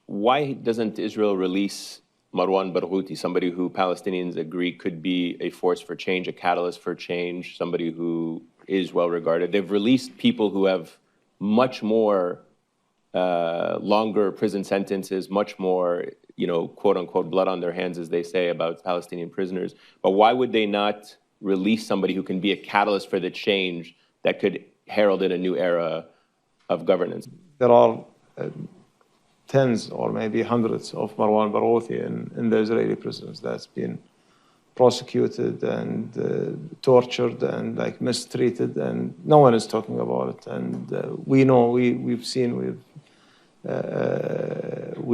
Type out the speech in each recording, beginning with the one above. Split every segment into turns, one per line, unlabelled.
why doesn't Israel release Marwan Barghoutis, somebody who Palestinians agree could be a force for change, a catalyst for change, somebody who is well regarded? They've released people who have much more longer prison sentences, much more, quote unquote, blood on their hands, as they say about Palestinian prisoners. But why would they not release somebody who can be a catalyst for the change that could herald in a new era of governance?
There are tens or maybe hundreds of Marwan Barghouti in the Israeli prisons that's been prosecuted and tortured and mistreated, and no one is talking about it. And we know, we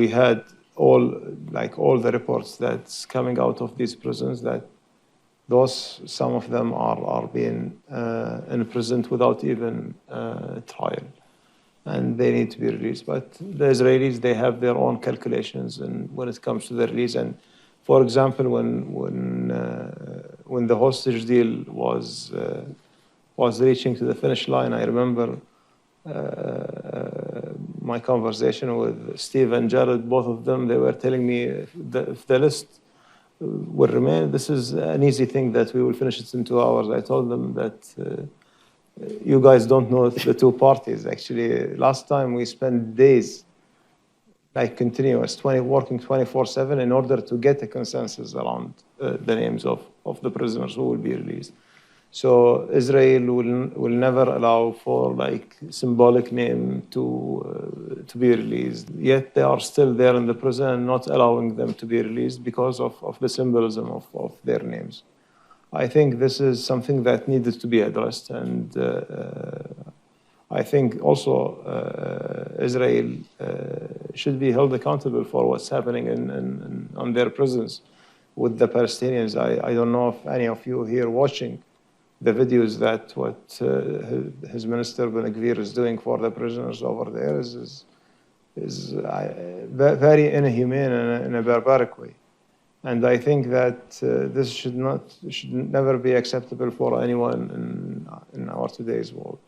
had all the reports that's coming out of these prisons that some of them are being imprisoned without even trial, and they need to be released. But the Israelis, they have their own calculations and when it comes to the release. And for example, when the hostage deal was reaching to the finish line, I remember my conversation with Steve and Jared. Both of them, they were telling me if the list will remain, this is an easy thing that we will finish it in 2 hours. I told them that you guys don't know the two parties. Actually, last time we spent days continuous, working 24/7 in order to get a consensus around the names of the prisoners who will be released. So Israel will never allow for symbolic name to be released. Yet they are still there in the prison and not allowing them to be released because of the symbolism of their names. I think this is something that needed to be addressed, and I think also Israel should be held accountable for what's happening on their prisons with the Palestinians. I don't know if any of you here watching the videos that what his minister Ben Gvir is doing for the prisoners over there is very inhumane and in a barbaric way. And I think that this should never be acceptable for anyone in our today's world.